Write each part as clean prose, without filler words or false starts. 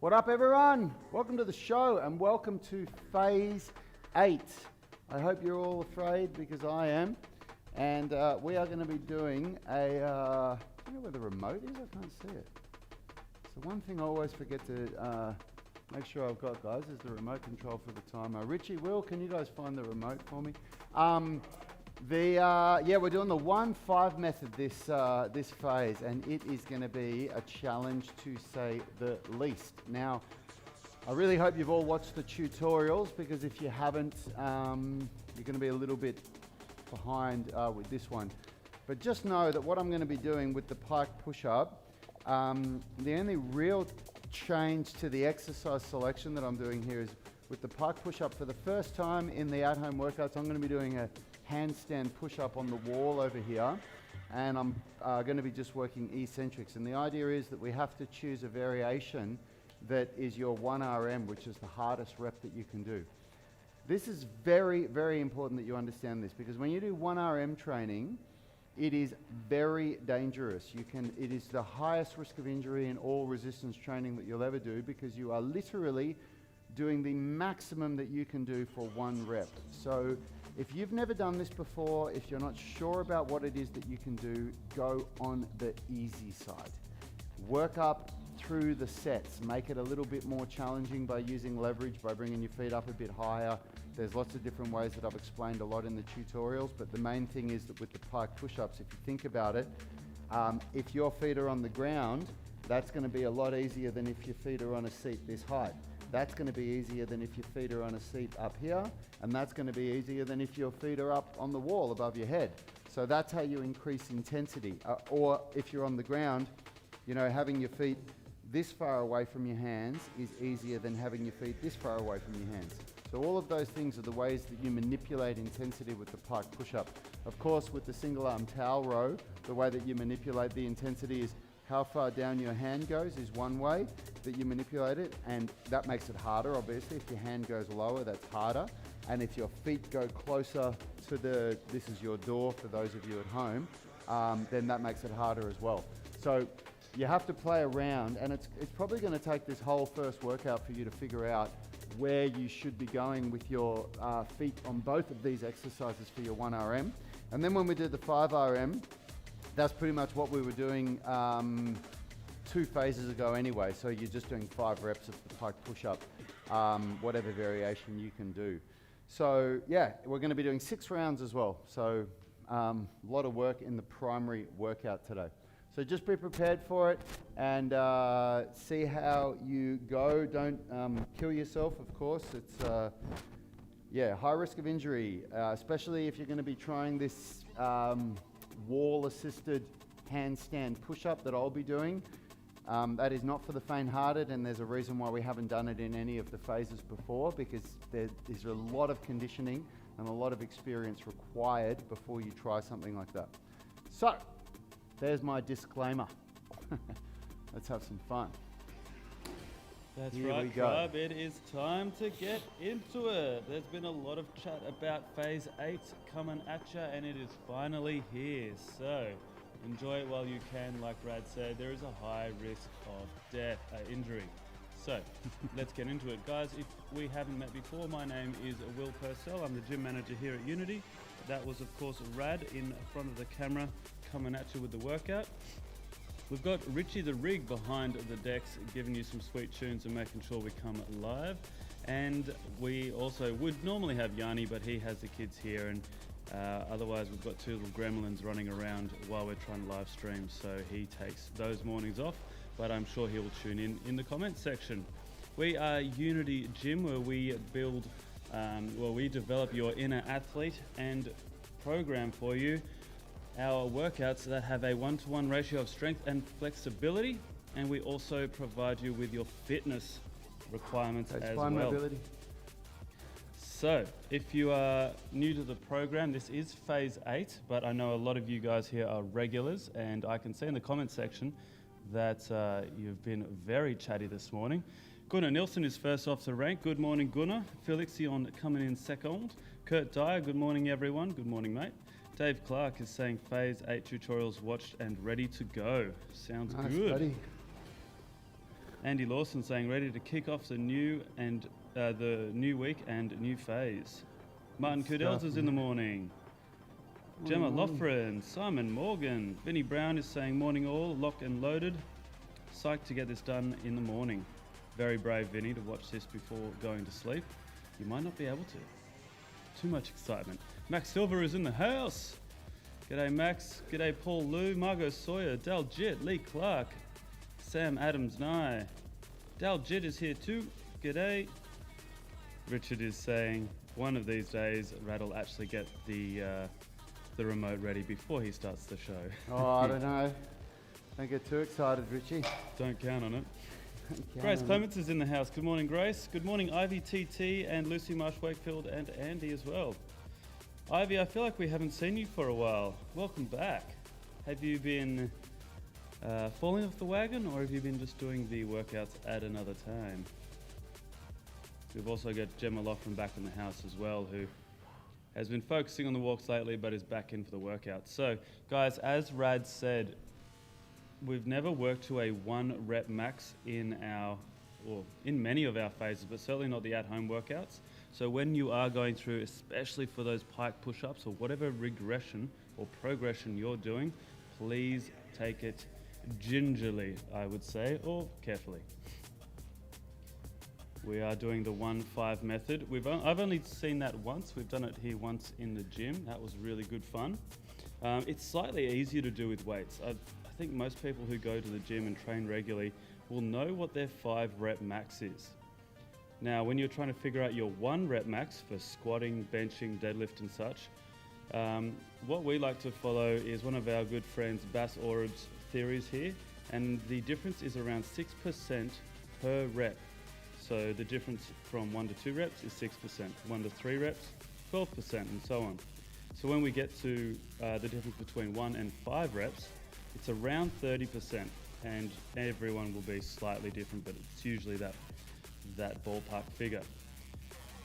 What up, everyone? Welcome to the show and welcome to Phase 8. I hope you're all afraid because I am. And we are going to be doing a, I don't know where the remote is, I can't see it. So one thing I always forget to make sure I've got, guys, is the remote control for the timer. Richie, Will, can you guys find the remote for me? We're doing the 1-5 method this phase, and it is going to be a challenge to say the least. Now, I really hope you've all watched the tutorials, because if you haven't, you're going to be a little bit behind with this one. But just know that what I'm going to be doing with the pike push-up, the only real change to the exercise selection that I'm doing here is with the pike push-up. For the first time in the at-home workouts, I'm going to be doing a handstand push-up on the wall over here, and I'm going to be just working eccentrics. And the idea is that we have to choose a variation that is your 1 RM, which is the hardest rep that you can do. This is very, very important that you understand this, because when you do 1 RM training, it is very dangerous. It is the highest risk of injury in all resistance training that you'll ever do, because you are literally doing the maximum that you can do for 1 rep. So if you've never done this before, if you're not sure about what it is that you can do, go on the easy side. Work up through the sets. Make it a little bit more challenging by using leverage, by bringing your feet up a bit higher. There's lots of different ways that I've explained a lot in the tutorials, but the main thing is that with the pike push-ups, if you think about it, if your feet are on the ground, that's going to be a lot easier than if your feet are on a seat this height. That's going to be easier than if your feet are on a seat up here, and that's going to be easier than if your feet are up on the wall above your head. So that's how you increase intensity. Or if you're on the ground, you know, having your feet this far away from your hands is easier than having your feet this far away from your hands. So all of those things are the ways that you manipulate intensity with the pike push-up. Of course, with the single arm towel row, the way that you manipulate the intensity is how far down your hand goes is one way that you manipulate it, and that makes it harder, obviously. If your hand goes lower, that's harder. And if your feet go closer to this is your door for those of you at home, then that makes it harder as well. So you have to play around, and it's probably going to take this whole first workout for you to figure out where you should be going with your feet on both of these exercises for your 1 RM. And then when we did the 5 RM, that's pretty much what we were doing 2 phases ago anyway. So you're just doing 5 reps of the pike push-up, whatever variation you can do. So yeah, we're going to be doing 6 rounds as well. So a lot of work in the primary workout today. So just be prepared for it and see how you go. Don't kill yourself, of course. It's high risk of injury, especially if you're going to be trying this wall-assisted handstand push-up that I'll be doing. That is not for the faint-hearted, and there's a reason why we haven't done it in any of the phases before, because there's a lot of conditioning and a lot of experience required before you try something like that. So there's my disclaimer. Let's have some fun. That's Here right, we go. tribe. It is time to get into it. There's been a lot of chat about Phase 8 coming at you, and it is finally here. So enjoy it while you can. Like Brad said, there is a high risk of injury. So let's get into it. Guys, if we haven't met before, my name is Will Purcell. I'm the gym manager here at Unity. That was, of course, Rad in front of the camera coming at you with the workout. We've got Richie the Rig behind the decks, giving you some sweet tunes and making sure we come live. And we also would normally have Yanni, but he has the kids here, and otherwise we've got 2 little gremlins running around while we're trying to live stream, so he takes those mornings off, but I'm sure he will tune in the comments section. We are Unity Gym, where we build, we develop your inner athlete and program for you our workouts that have a 1-to-1 ratio of strength and flexibility, and we also provide you with your fitness requirements as well. Mobility. So if you are new to the program, this is Phase 8, but I know a lot of you guys here are regulars, and I can see in the comment section that you've been very chatty this morning. Gunnar Nilsson is first off the rank. Good morning, Gunnar. Felixion coming in second. Kurt Dyer, good morning, everyone. Good morning, mate. Dave Clark is saying Phase 8 tutorials watched and ready to go. Sounds nice, good. Buddy. Andy Lawson saying ready to kick off the new week and new phase. Martin Kudels is in the morning. Gemma Loughran, Simon Morgan, Vinny Brown is saying morning all, lock and loaded. Psyched to get this done in the morning. Very brave, Vinny, to watch this before going to sleep. You might not be able to. Too much excitement. Max Silver is in the house. G'day Max, g'day Paul Lou, Margot Sawyer, Dal Jitt, Lee Clark, Sam Adams Nye. Dal Jitt is here too. G'day. Richard is saying one of these days Rad will actually get the remote ready before he starts the show. Oh, I don't know. Don't get too excited, Richie. Don't count on it. Grace Clements is in the house. Good morning, Grace. Good morning, Ivy TT and Lucy Marsh Wakefield and Andy as well. Ivy, I feel like we haven't seen you for a while. Welcome back. Have you been falling off the wagon, or have you been just doing the workouts at another time? We've also got Gemma Loughran back in the house as well, who has been focusing on the walks lately but is back in for the workouts. So, guys, as Rad said, we've never worked to a 1 rep max in many of our phases, but certainly not the at-home workouts. So when you are going through, especially for those pike push-ups or whatever regression or progression you're doing, please take it gingerly, I would say, or carefully. We are doing the 1-5 method. I've only seen that once. We've done it here once in the gym. That was really good fun. It's slightly easier to do with weights. I think most people who go to the gym and train regularly will know what their 5 rep max is. Now, when you're trying to figure out your 1 rep max for squatting, benching, deadlift and such, what we like to follow is one of our good friends, Bas Orub's theories here, and the difference is around 6% per rep. So the difference from 1 to 2 reps is 6%, 1 to 3 reps, 12%, and so on. So when we get to the difference between 1 and 5 reps, it's around 30%, and everyone will be slightly different, but it's usually that ballpark figure.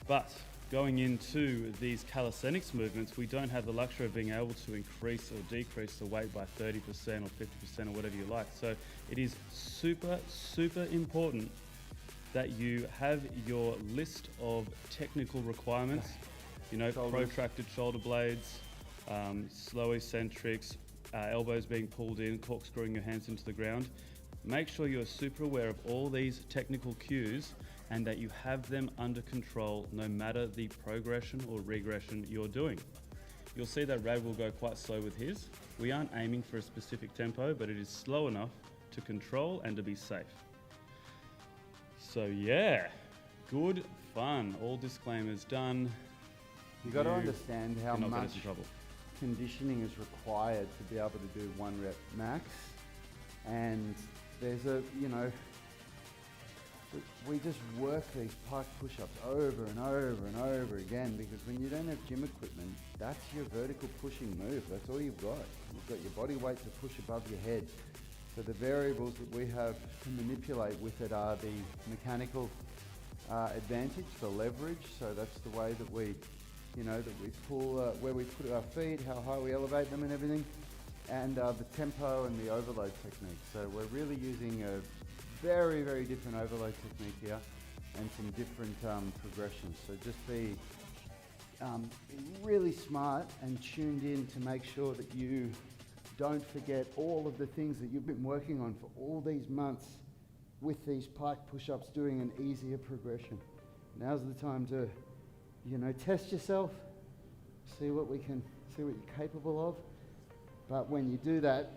But going into these calisthenics movements, we don't have the luxury of being able to increase or decrease the weight by 30% or 50% or whatever you like. So it is super, super important that you have your list of technical requirements, protracted shoulder blades, slow eccentrics, elbows being pulled in, corkscrewing your hands into the ground. Make sure you're super aware of all these technical cues and that you have them under control no matter the progression or regression you're doing. You'll see that Rad will go quite slow with his. We aren't aiming for a specific tempo, but it is slow enough to control and to be safe. So yeah, good fun. All disclaimers done. You've got to understand how not get much us in trouble. conditioning is required to be able to do 1 rep max. And there's we just work these pike push-ups over and over and over again, because when you don't have gym equipment, that's your vertical pushing move. That's all you've got. You've got your body weight to push above your head. So the variables that we have to manipulate with it are the mechanical advantage, the leverage. So that's the way that we pull, where we put our feet, how high we elevate them and everything, and the tempo and the overload technique. So we're really using a very, very different overload technique here and some different progressions. So just be really smart and tuned in to make sure that you don't forget all of the things that you've been working on for all these months with these pike push-ups, doing an easier progression. Now's the time to, test yourself, see what you're capable of. But when you do that,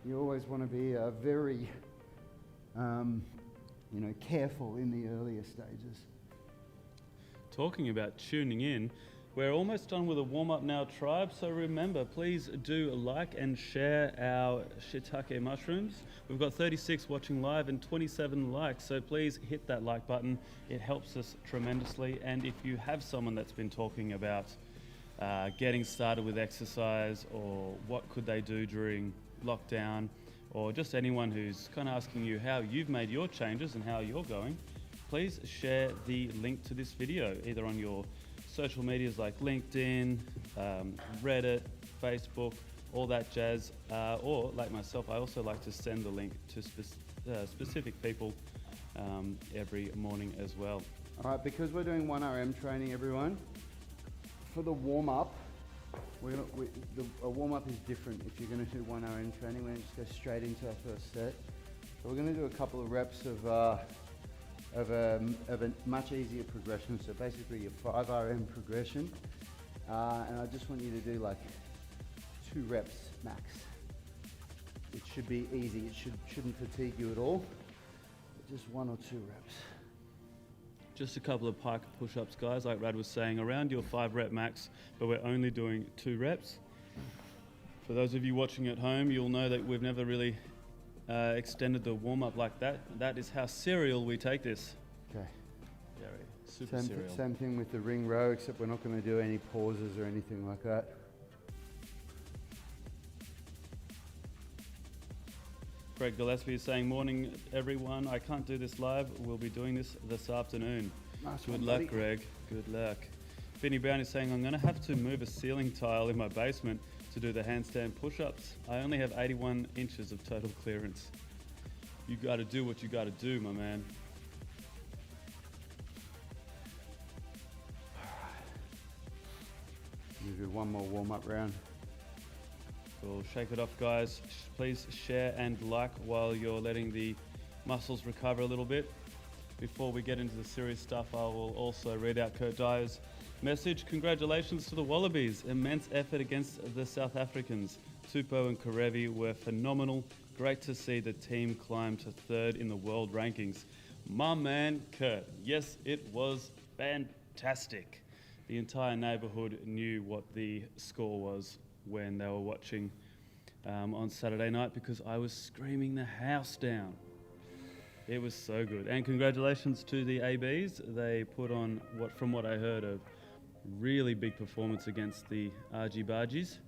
you always want to be very, careful in the earlier stages. Talking about tuning in, we're almost done with a warm-up now, tribe. So remember, please do like and share our shiitake mushrooms. We've got 36 watching live and 27 likes, so please hit that like button. It helps us tremendously. And if you have someone that's been talking about getting started with exercise, or what could they do during lockdown, or just anyone who's kind of asking you how you've made your changes and how you're going, please share the link to this video, either on your social medias like LinkedIn, Reddit, Facebook, all that jazz, or like myself, I also like to send the link to specific people every morning as well. All right, because we're doing 1RM training, everyone, for the warm-up, a warm-up is different. If you're going to do 1RM training, we're going to just go straight into our first set. So we're going to do a couple of reps of a much easier progression. So basically your 5RM progression. And I just want you to do like 2 reps max. It should be easy. It shouldn't fatigue you at all. Just 1 or 2 reps. Just a couple of pike push-ups, guys, like Rad was saying, around your 5 rep max, but we're only doing 2 reps. For those of you watching at home, you'll know that we've never really extended the warm-up like that. That is how serial we take this. Okay. Very super serial. Same thing with the ring row, except we're not going to do any pauses or anything like that. Greg Gillespie is saying, morning everyone, I can't do this live, we'll be doing this afternoon. Nice Good one, luck, buddy. Greg, good luck. Finny Brown is saying, I'm going to have to move a ceiling tile in my basement to do the handstand push-ups. I only have 81 inches of total clearance. You got to do what you got to do, my man. We'll do one more warm-up round. We'll shake it off, guys. Please share and like while you're letting the muscles recover a little bit. Before we get into the serious stuff, I will also read out Kurt Dyer's message. Congratulations to the Wallabies. Immense effort against the South Africans. Tupou and Karevi were phenomenal. Great to see the team climb to 3rd in the world rankings. My man, Kurt. Yes, it was fantastic. The entire neighbourhood knew what the score was when they were watching on Saturday night because I was screaming the house down. It was so good. And congratulations to the ABs. They put on, from what I heard, a really big performance against the Argy Bargies.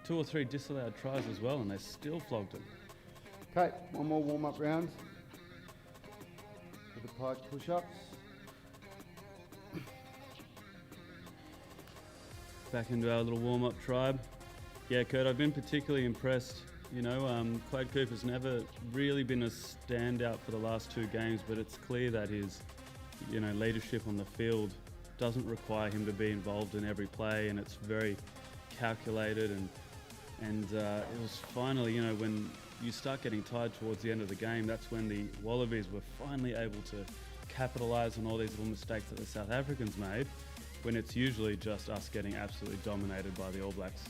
2 or 3 disallowed tries as well, and they still flogged them. Okay, one more warm-up round for the pike push-ups. Back into our little warm-up tribe. Yeah, Kurt, I've been particularly impressed. You know, Quade Cooper's never really been a standout for the last 2 games, but it's clear that his, leadership on the field doesn't require him to be involved in every play, and it's very calculated. And it was finally, when you start getting tired towards the end of the game, that's when the Wallabies were finally able to capitalise on all these little mistakes that the South Africans made, when it's usually just us getting absolutely dominated by the All Blacks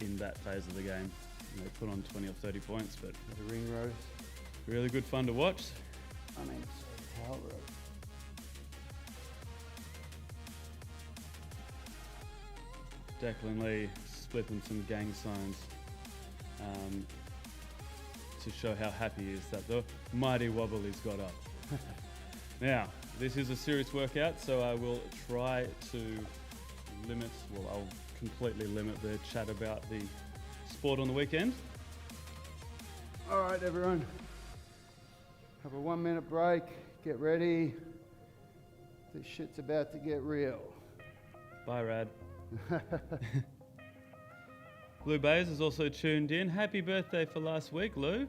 in that phase of the game. And they put on 20 or 30 points, but The ring rows. really good fun to watch. Towel row. Declan Lee slipping some gang signs to show how happy he is that the mighty Wobblies got up. Now, this is a serious workout, so I will try to I'll completely limit the chat about the sport on the weekend. All right, everyone. Have a 1-minute break. Get ready. This shit's about to get real. Bye, Rad. Lou Bayes is also tuned in. Happy birthday for last week, Lou.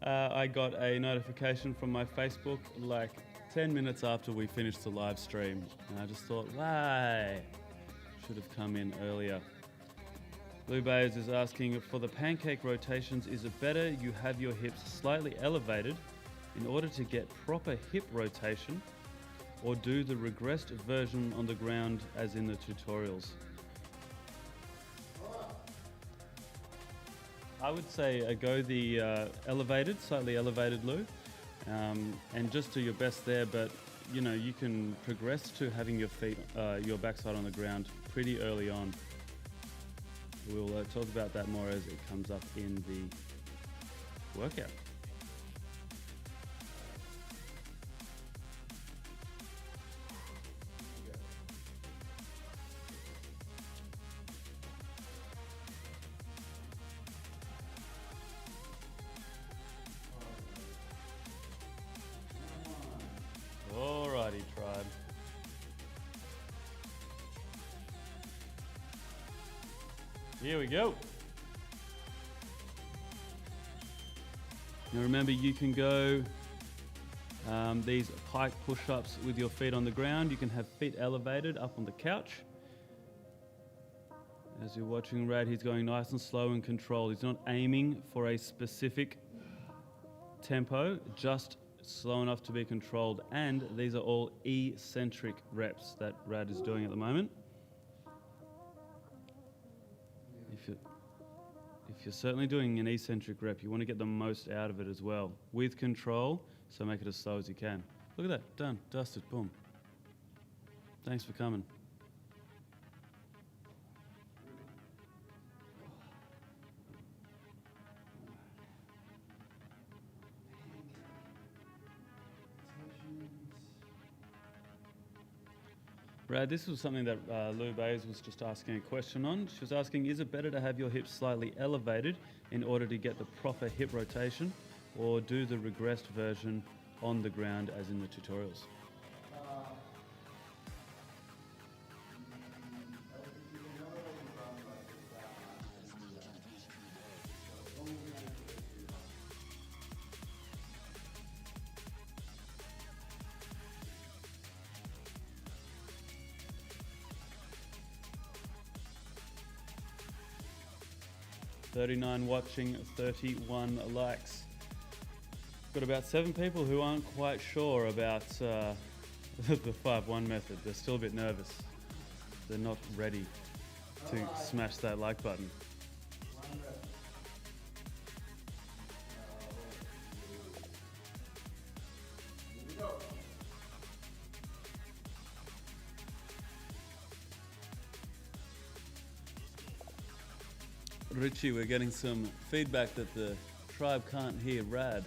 I got a notification from my Facebook like 10 minutes after we finished the live stream. And I just thought, why? Should have come in earlier. Lou Bayes is asking, for the pancake rotations, is it better you have your hips slightly elevated in order to get proper hip rotation, or do the regressed version on the ground as in the tutorials? I would say go the slightly elevated, Lou, and just do your best there, but you can progress to having your feet, your backside on the ground pretty early on. We'll talk about that more as it comes up in the workout. Alrighty, tribe. Here we go. Now remember, you can go These pike push-ups with your feet on the ground. You can have feet elevated up on the couch. As you're watching Rad, he's going nice and slow and controlled. He's not aiming for a specific tempo, just slow enough to be controlled. And these are all eccentric reps that Rad is doing at the moment. If you're certainly doing an eccentric rep, you want to get the most out of it as well, with control, so make it as slow as you can. Look at that, done, dusted, boom. Thanks for coming. Brad, this was something that Lou Bays was just asking a question on. She was asking, is it better to have your hips slightly elevated in order to get the proper hip rotation, or do the regressed version on the ground as in the tutorials? 39 watching, 31 likes. Got about 7 people who aren't quite sure about the 5-1 method. They're still a bit nervous. They're not ready to smash that like button. Richie, we're getting some feedback that the tribe can't hear Rad.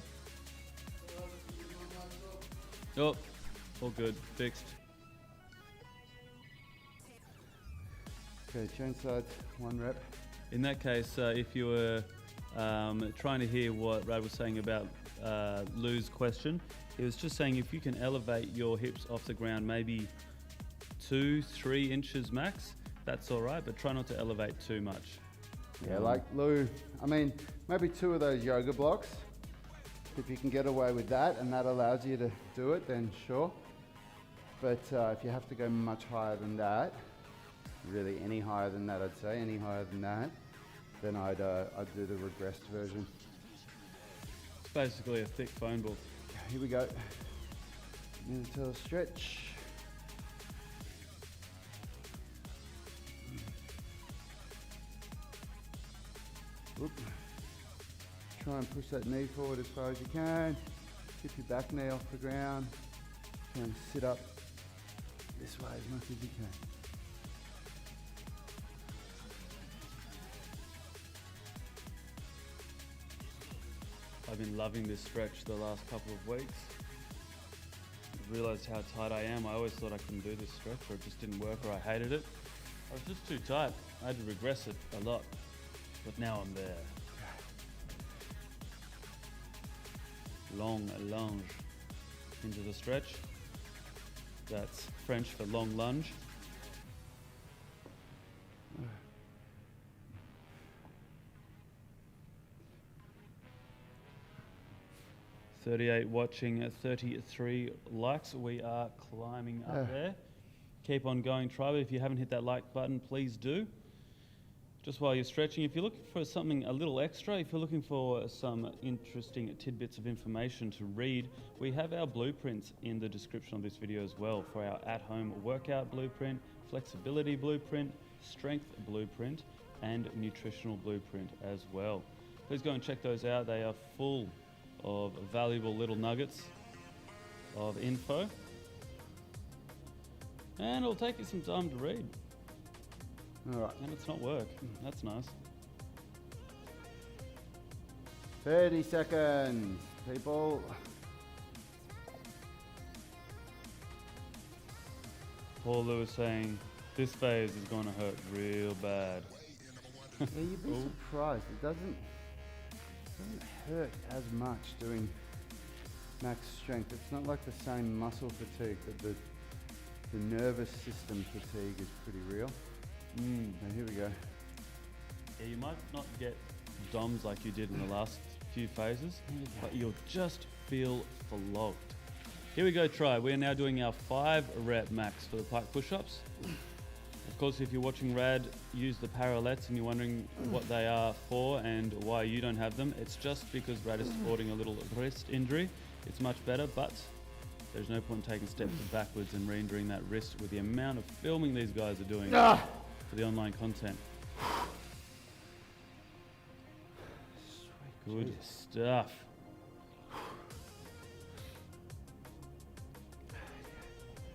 Oh, all good, fixed. Okay, chain sides, 1 rep. In that case, if you were trying to hear what Rad was saying about Lou's question, he was just saying if you can elevate your hips off the ground maybe 2-3 inches max, that's all right, but try not to elevate too much. Yeah, like Lou, I mean, maybe 2 of those yoga blocks. If you can get away with that and that allows you to do it, then sure. But if you have to go much higher than that, really any higher than that, I'd say, any higher than that, then I'd do the regressed version. It's basically a thick phone book. Here we go. Into a stretch. Oop. Try and push that knee forward as far as you can. Keep your back knee off the ground. Try and sit up this way as much as you can. I've been loving this stretch the last couple of weeks. I realised how tight I am. I always thought I couldn't do this stretch, or it just didn't work, or I hated it. I was just too tight. I had to regress it a lot, but now I'm there. Long lunge into the stretch. That's French for long lunge. .38 watching, 33 likes. We are climbing up there. Keep on going, tribe. If you haven't hit that like button, please do. Just while you're stretching, if you're looking for something a little extra, if you're looking for some interesting tidbits of information to read, we have our blueprints in the description of this video as well for our at-home workout blueprint, flexibility blueprint, strength blueprint, and nutritional blueprint as well. Please go and check those out. They are full of valuable little nuggets of info. And it'll take you some time to read. All right. And it's not work. That's nice. 30 seconds, people. Paul Lewis saying, this phase is going to hurt real bad. Yeah, you'd be surprised. It doesn't hurt as much doing max strength. It's not like the same muscle fatigue, but the nervous system fatigue is pretty real. Now here we go. Yeah, you might not get DOMs like you did in the last few phases, but you'll just feel flogged. Here we go, try. We are now doing our 5 rep max for the pike push-ups. Of course, if you're watching Rad use the parallettes and you're wondering what they are for and why you don't have them, it's just because Rad is sporting a little wrist injury. It's much better, but there's no point taking steps backwards and re-injuring that wrist with the amount of filming these guys are doing for the online content. Good stuff.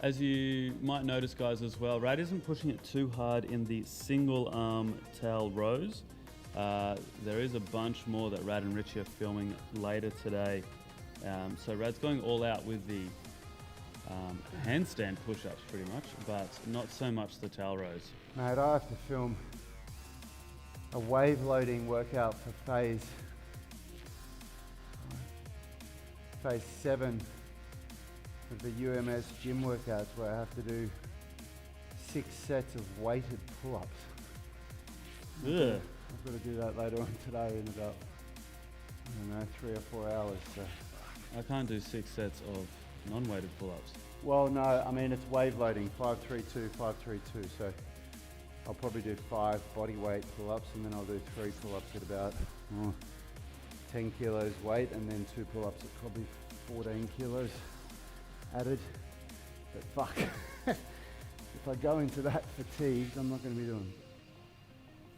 As you might notice, guys, as well, Rad isn't pushing it too hard in the single arm towel rows. There is a bunch more that Rad and Richie are filming later today. So Rad's going all out with the handstand push-ups pretty much, but not so much the towel rows. Mate, I have to film a wave loading workout for phase 7 of the UMS gym workouts, where I have to do 6 sets of weighted pull-ups. Ugh. I've got to do that later on today in about, I don't know, 3 or 4 hours. So. I can't do 6 sets of non-weighted pull-ups. Well, no, I mean it's wave loading, 5, 3, 2, 5, 3, 2. So I'll probably do 5 body weight pull-ups, and then I'll do 3 pull-ups at about 10 kilos weight, and then 2 pull-ups at probably 14 kilos added. But fuck, if I go into that fatigued, I'm not going to be doing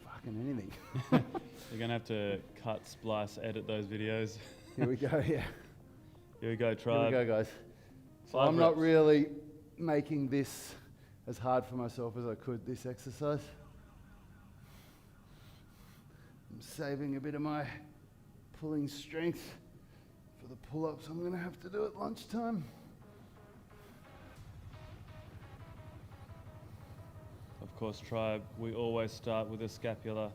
fucking anything. You're going to have to cut, splice, edit those videos. Here we go, yeah. Here we go, tribe. Here we go, guys. So 5 I'm reps. not really making this as hard for myself as I could, this exercise. I'm saving a bit of my pulling strength for the pull-ups I'm going to have to do at lunchtime. Of course, tribe, we always start with the scapula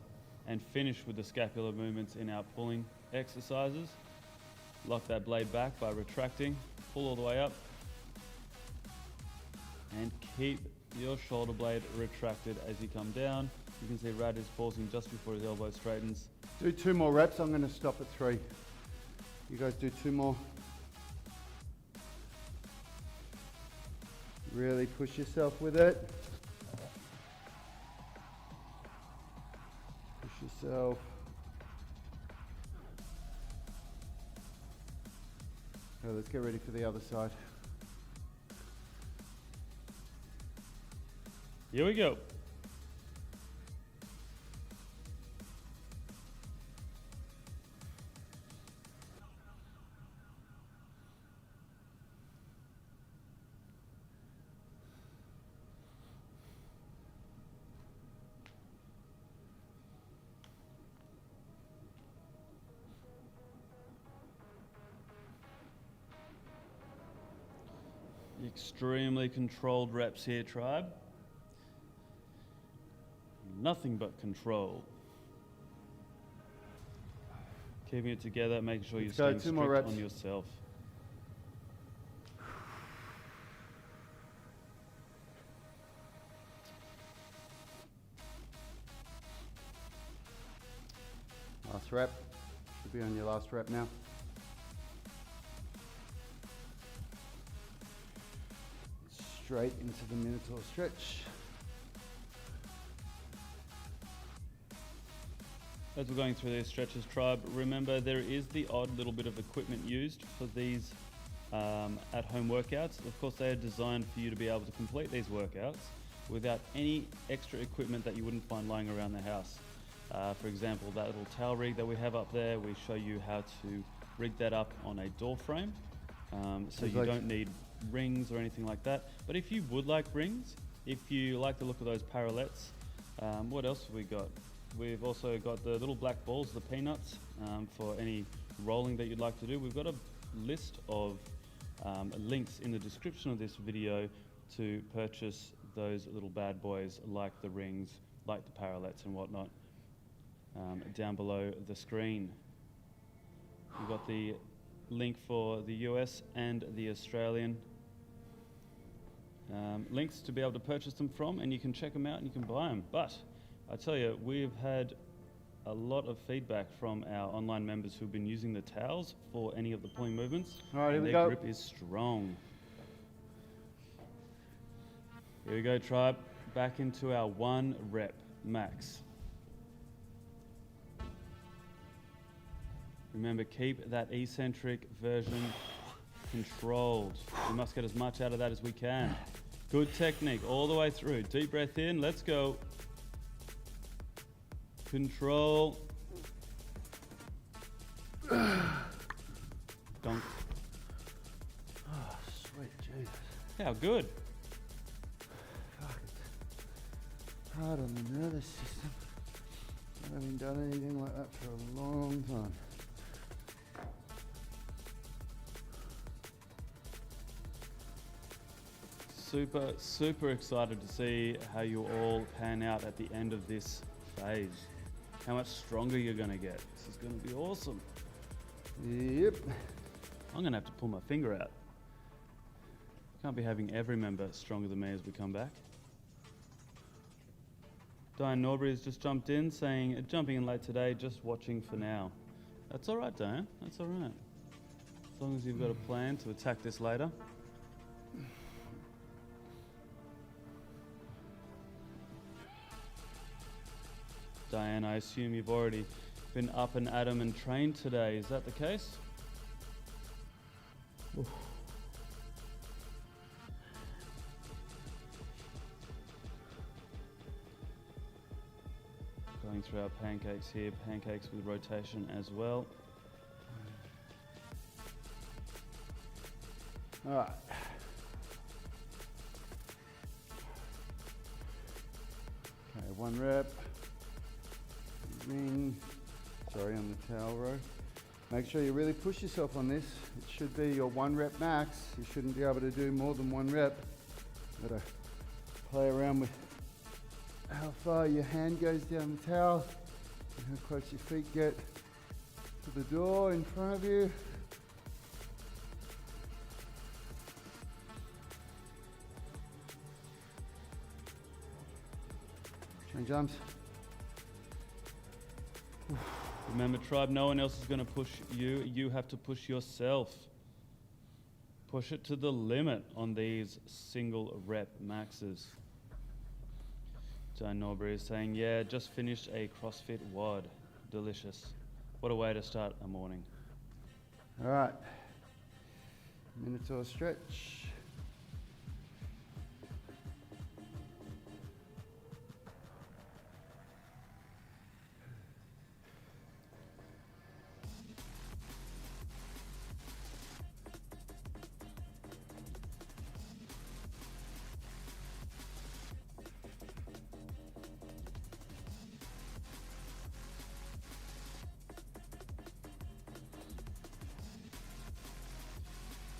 and finish with the scapular movements in our pulling exercises. Lock that blade back by retracting, pull all the way up, and keep your shoulder blade retracted as you come down. You can see Rad is pausing just before his elbow straightens. Do 2 more reps. I'm going to stop at 3. You guys do 2 more. Really push yourself with it. Push yourself. Okay, let's get ready for the other side. Here we go. Extremely controlled reps here, tribe. Nothing but control. Keeping it together, making sure you're staying strict on yourself. Last rep. Should be on your last rep now. Straight into the Minotaur stretch. As we're going through these stretches, tribe, remember there is the odd little bit of equipment used for these at-home workouts. Of course, they are designed for you to be able to complete these workouts without any extra equipment that you wouldn't find lying around the house. For example, that little towel rig that we have up there, we show you how to rig that up on a door frame. So you don't need rings or anything like that. But if you would like rings, if you like the look of those parallettes, what else have we got? We've also got the little black balls, the peanuts, for any rolling that you'd like to do. We've got a list of links in the description of this video to purchase those little bad boys, like the rings, like the parallettes and whatnot, down below the screen. We've got the link for the US and the Australian links to be able to purchase them from, and you can check them out and you can buy them. But I tell you, we've had a lot of feedback from our online members who've been using the towels for any of the pulling movements. All right, here we their go. grip is strong. Here we go, tribe. Back into our 1 rep max. Remember, keep that eccentric version controlled. We must get as much out of that as we can. Good technique all the way through. Deep breath in, let's go. Control. Donk. Oh, sweet Jesus. How good. Fuck, it's hard on the nervous system. I haven't done anything like that for a long time. Super excited to see how you all pan out at the end of this phase. How much stronger you're gonna get. This is gonna be awesome. Yep. I'm gonna have to pull my finger out. Can't be having every member stronger than me as we come back. Diane Norbury has just jumped in saying, jumping in late today, just watching for now. That's all right, Diane, that's all right. As long as you've got a plan to attack this later. Diane, I assume you've already been up and at 'em and trained today. Is that the case? Oof. Going through our pancakes here, pancakes with rotation as well. All right. Okay, 1 rep. Ring. Sorry, on the towel row. Make sure you really push yourself on this. It should be your 1 rep max. You shouldn't be able to do more than 1 rep. Gotta play around with how far your hand goes down the towel and how close your feet get to the door in front of you. Change arms. Remember, tribe, no one else is going to push you. You have to push yourself. Push it to the limit on these single rep maxes. Jane Norbury is saying, yeah, just finished a CrossFit WOD. Delicious. What a way to start a morning. All right. Minute or stretch.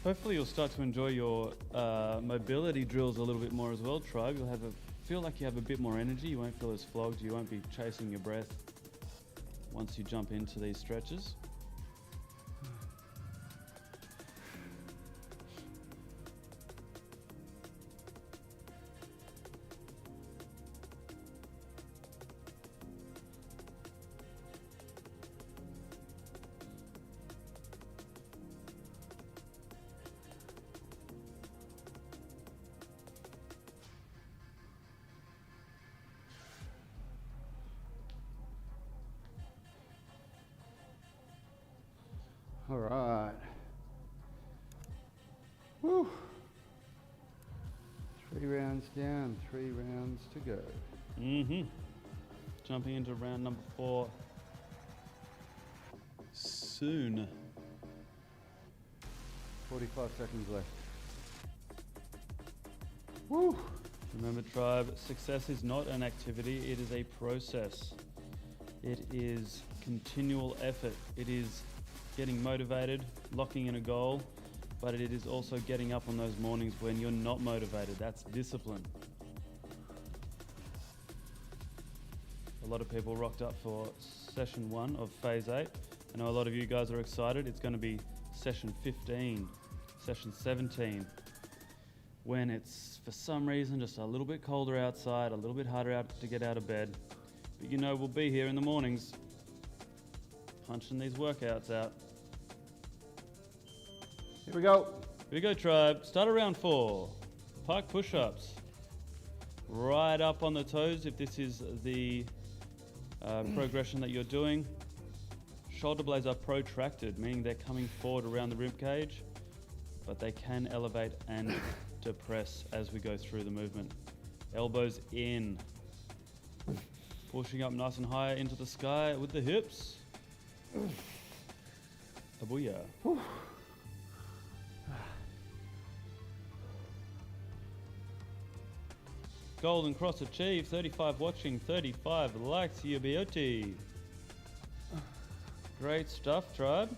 Hopefully you'll start to enjoy your mobility drills a little bit more as well, tribe. You'll feel like you have a bit more energy. You won't feel as flogged. You won't be chasing your breath once you jump into these stretches. All right. Woo. 3 rounds down, 3 rounds to go. Jumping into round number 4 soon. 45 seconds left. Woo. Remember, tribe, success is not an activity, it is a process. It is continual effort. It is getting motivated, locking in a goal, but it is also getting up on those mornings when you're not motivated. That's discipline. A lot of people rocked up for session 1 of phase 8. I know a lot of you guys are excited. It's going to be session 15, session 17, when it's, for some reason, just a little bit colder outside, a little bit harder to get out of bed. But you know we'll be here in the mornings, punching these workouts out. Here we go. Here we go, tribe. Start around 4. Pike push-ups. right up on the toes if this is the progression that you're doing. Shoulder blades are protracted, meaning they're coming forward around the rib cage, but they can elevate and depress as we go through the movement. Elbows in. Pushing up nice and high into the sky with the hips. A booyah. Golden cross achieved. 35 watching, 35 likes your beauty. Great stuff, tribe.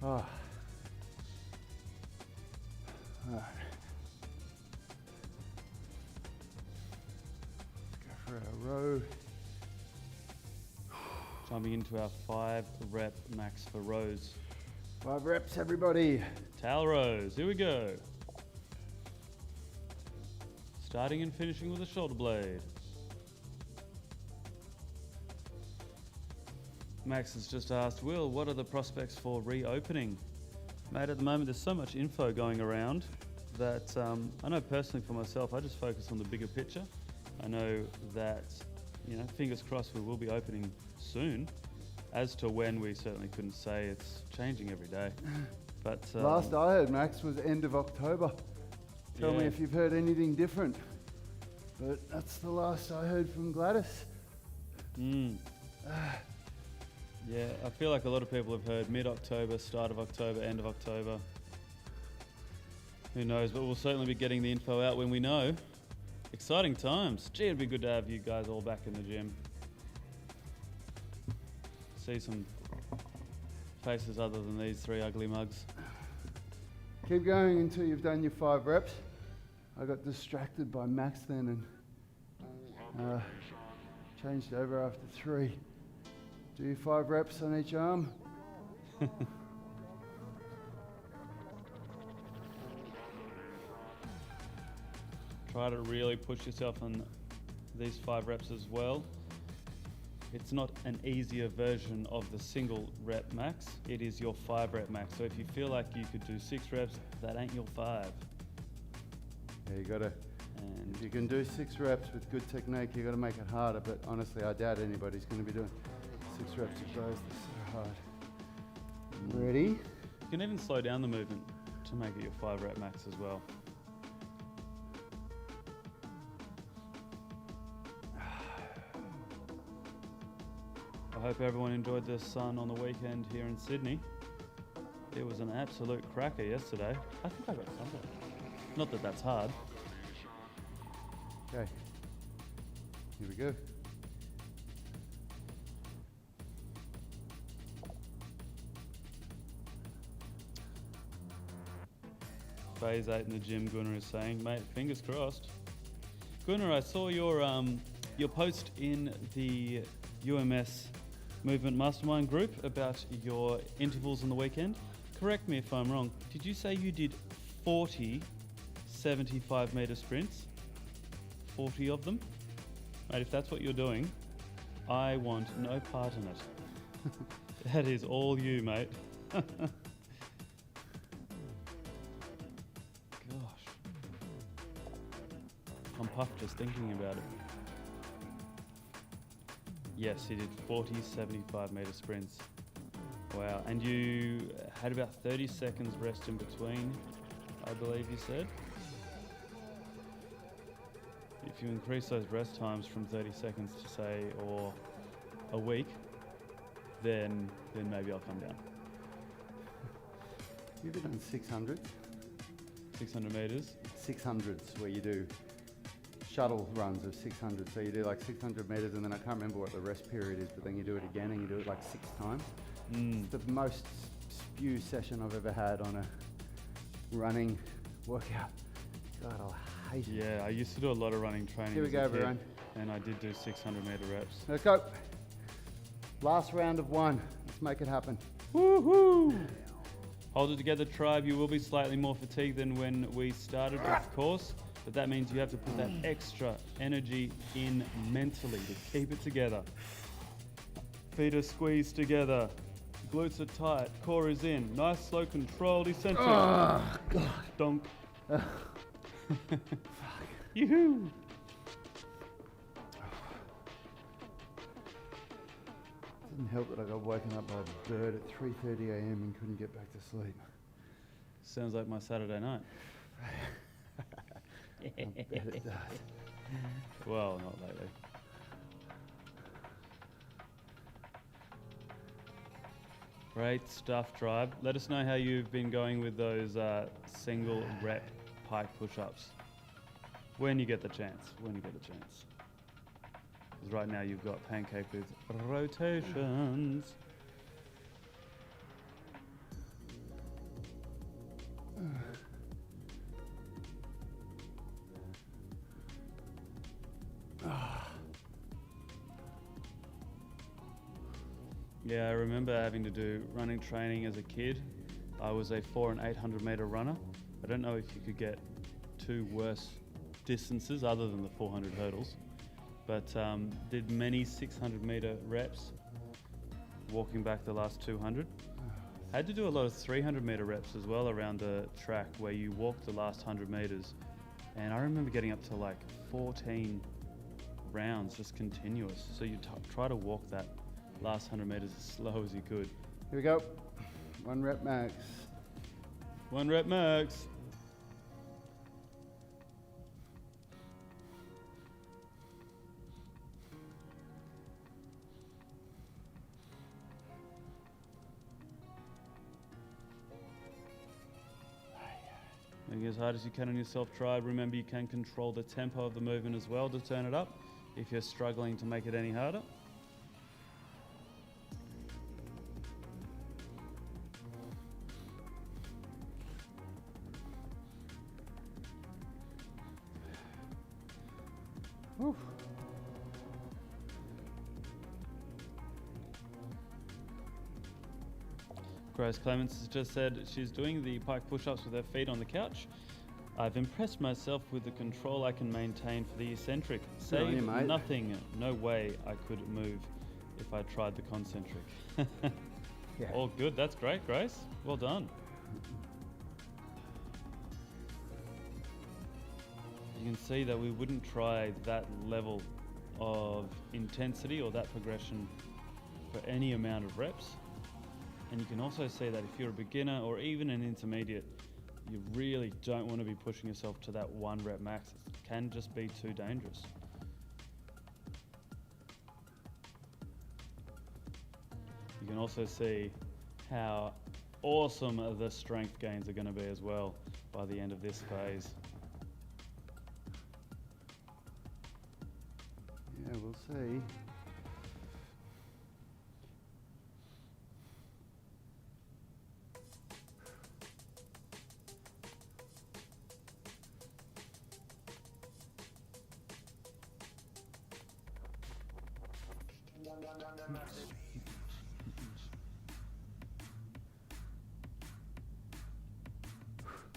Oh. All right. Let's go for our row. Jumping into our 5 rep max for rows. 5 reps, everybody. Towel rows, here we go. Starting and finishing with a shoulder blade. Max has just asked, Will, what are the prospects for reopening? Mate, at the moment there's so much info going around that I know personally for myself, I just focus on the bigger picture. I know that, fingers crossed we will be opening soon. As to when, we certainly couldn't say. It's changing every day. But last I heard, Max, was end of October. Tell me if you've heard anything different. But that's the last I heard from Gladys. Yeah, I feel like a lot of people have heard mid-October, start of October, end of October. Who knows, but we'll certainly be getting the info out when we know. Exciting times. Gee, it'd be good to have you guys all back in the gym. See some faces other than these 3 ugly mugs. Keep going until you've done your 5 reps. I got distracted by Max then and changed over after 3. Do your 5 reps on each arm. Try to really push yourself on these 5 reps as well. It's not an easier version of the single rep max. It is your 5 rep max. So if you feel like you could do 6 reps, that ain't your 5. Yeah, you gotta, and if you can do 6 reps with good technique, you gotta make it harder, but honestly, I doubt anybody's gonna be doing 6 reps of those. They're so hard. Ready? You can even slow down the movement to make it your 5 rep max as well. I hope everyone enjoyed the sun on the weekend here in Sydney. It was an absolute cracker yesterday. I think I got sunburn. Not that that's hard. Okay, here we go. Phase 8 in the gym, Gunnar is saying. Mate, fingers crossed. Gunnar, I saw your post in the UMS Movement Mastermind group about your intervals on the weekend. Correct me if I'm wrong. Did you say you did 40 75-meter sprints? 40 of them? Mate, if that's what you're doing, I want no part in it. That is all you, mate. Gosh. I'm puffed just thinking about it. Yes, he did 40 75-meter sprints. Wow, and you had about 30 seconds rest in between, I believe you said. If you increase those rest times from 30 seconds to say, or a week, then maybe I'll come down. You ever done 600? 600 meters? 600s, where you do shuttle runs of 600. So you do like 600 meters, and then I can't remember what the rest period is, but then you do it again and you do it like 6 times. It's the most spew session I've ever had on a running workout. God, I hate it. Yeah, I used to do a lot of running training. Here we as go, a kid, everyone. And I did do 600 meter reps. Let's go. Last round of 1. Let's make it happen. Woohoo! Hold it together, tribe. You will be slightly more fatigued than when we started, of course, but that means you have to put that extra energy in mentally to keep it together. Feet are squeezed together. Glutes are tight. Core is in. Nice, slow, controlled eccentric. Oh, God. Donk. Fuck. Yoo-hoo! Didn't help that I got woken up by a bird at 3:30 a.m. and couldn't get back to sleep. Sounds like my Saturday night. I bet it does. Well, not lately. Great stuff, tribe. Let us know how you've been going with those single rep pike push-ups. When you get the chance. Because right now you've got pancake with rotations. Yeah, I remember having to do running training as a kid. I was a 400 and 800 meter runner. I don't know if you could get two worse distances other than the 400 hurdles, but did many 600 meter reps, walking back the last 200. Had to do a lot of 300 meter reps as well around the track where you walk the last 100 meters. And I remember getting up to like 14 rounds just continuous. So you try to walk that last 100 meters as slow as you could. Here we go. 1 rep max. 1 rep max. Make it as hard as you can on yourself, tribe. Remember, you can control the tempo of the movement as well to turn it up if you're struggling to make it any harder. Whew. Grace Clements has just said she's doing the pike push-ups with her feet on the couch. I've impressed myself with the control I can maintain for the eccentric. Good on you, Save mate. nothing. No way I could move if I tried the concentric. Yeah. All good. That's great, Grace. Well done. You can see that we wouldn't try that level of intensity or that progression for any amount of reps. And you can also see that if you're a beginner or even an intermediate, you really don't want to be pushing yourself to that 1 rep max. It can just be too dangerous. You can also see how awesome the strength gains are going to be as well by the end of this phase. Yeah, we'll see.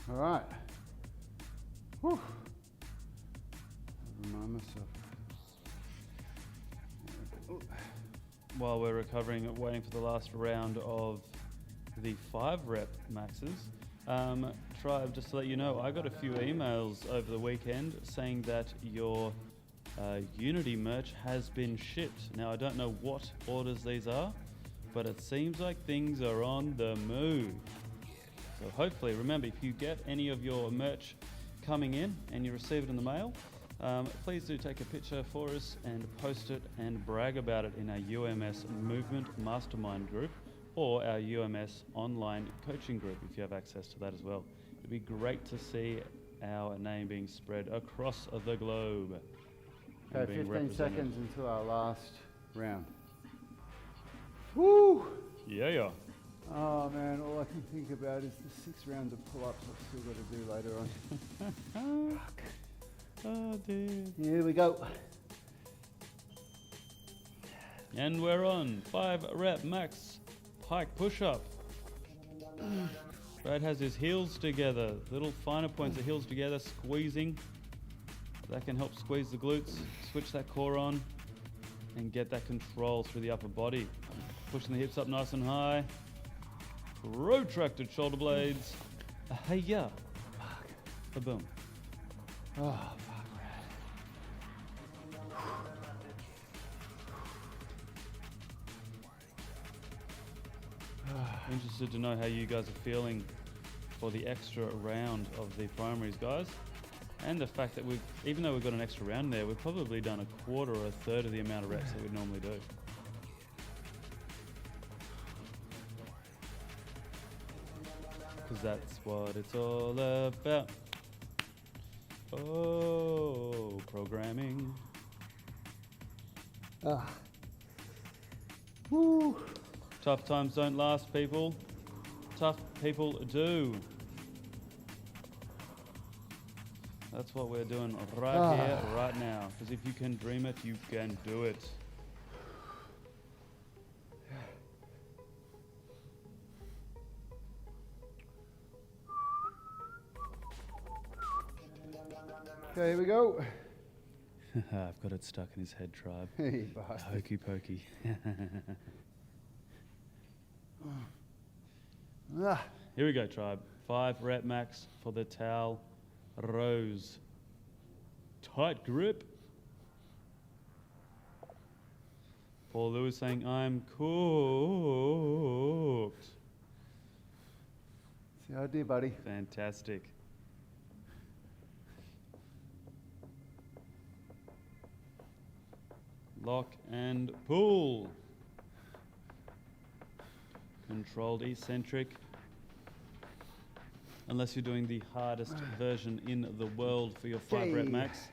All right. Whew. Remind myself. While we're recovering, waiting for the last round of the 5 rep maxes. Tribe, just to let you know, I got a few emails over the weekend saying that your Unity merch has been shipped. Now, I don't know what orders these are, but it seems like things are on the move. So hopefully, remember, if you get any of your merch coming in and you receive it in the mail, please do take a picture for us and post it and brag about it in our UMS Movement Mastermind group or our UMS online coaching group if you have access to that as well. It'd be great to see our name being spread across the globe. and Okay, being 15 represented. seconds until our last round. Woo! Yeah. Oh man, all I can think about is the 6 rounds of pull-ups I've still got to do later on. Fuck. Oh dear. Here we go. And we're on 5 rep max pike push-up. Brad has his heels together, little finer points of heels together, squeezing. That can help squeeze the glutes, switch that core on, and get that control through the upper body. Pushing the hips up nice and high. Protracted shoulder blades. Hey-ya. Ba-boom. Oh, fuck, Interested to know how you guys are feeling for the extra round of the primaries, guys. And the fact that even though we've got an extra round there, we've probably done a quarter or a third of the amount of reps that we'd normally do. Because that's what it's all about. Oh, programming. Woo. Tough times don't last, people. Tough people do. That's what we're doing right here, right now. Because if you can dream it, you can do it. Okay, here we go. I've got it stuck in his head, tribe. Hey, bastard. Hokey pokey. Here we go, tribe. 5 rep max for the towel rows. Tight grip. Paul Lewis saying, I'm cooked. See how I do, buddy. Fantastic. Lock and pull. Controlled eccentric. Unless you're doing the hardest version in the world for your 5 rep max,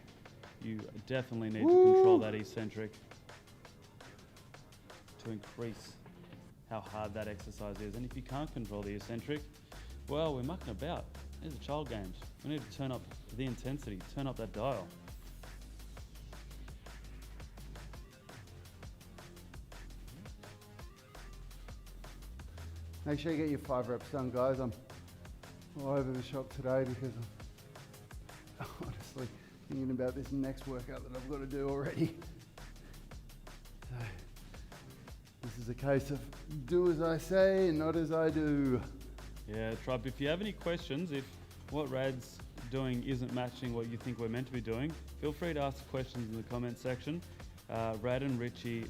you definitely need to control that eccentric to increase how hard that exercise is. And if you can't control the eccentric, well, we're mucking about. These are child games. We need to turn up the intensity, turn up that dial. Make sure you get your 5 reps done, guys. I'm all over the shop today because I'm honestly thinking about this next workout that I've got to do already. So this is a case of do as I say and not as I do. Yeah, tribe, if you have any questions, if what Rad's doing isn't matching what you think we're meant to be doing, feel free to ask questions in the comment section. Rad and Richie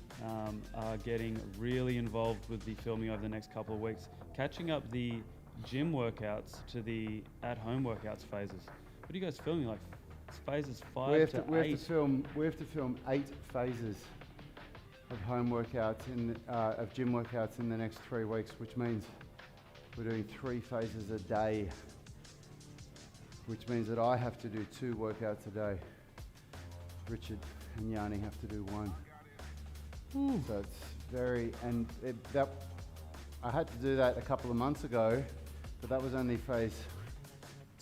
are getting really involved with the filming over the next couple of weeks, catching up the gym workouts to the at-home workouts phases. What are you guys filming, like phases 5 to 8? We have to film 8 phases of home workouts, of gym workouts in the next 3 weeks, which means we're doing 3 phases a day, which means that I have to do 2 workouts a day. Richard and Yanni have to do 1. So it's very, I had to do that a couple of months ago, but that was only phase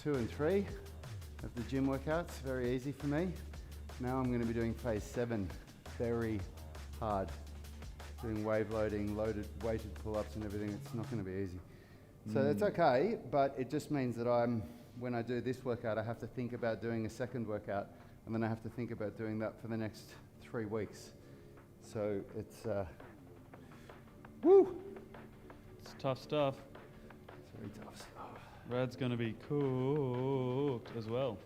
2 and 3 of the gym workouts. Very easy for me. Now I'm going to be doing phase 7, very hard. Doing wave loading, weighted pull-ups and everything. It's not going to be easy. So that's okay, but it just means that when I do this workout, I have to think about doing a second workout, and then I have to think about doing that for the next 3 weeks. So it's, It's tough stuff. It's very tough stuff. Rad's going to be cooked as well.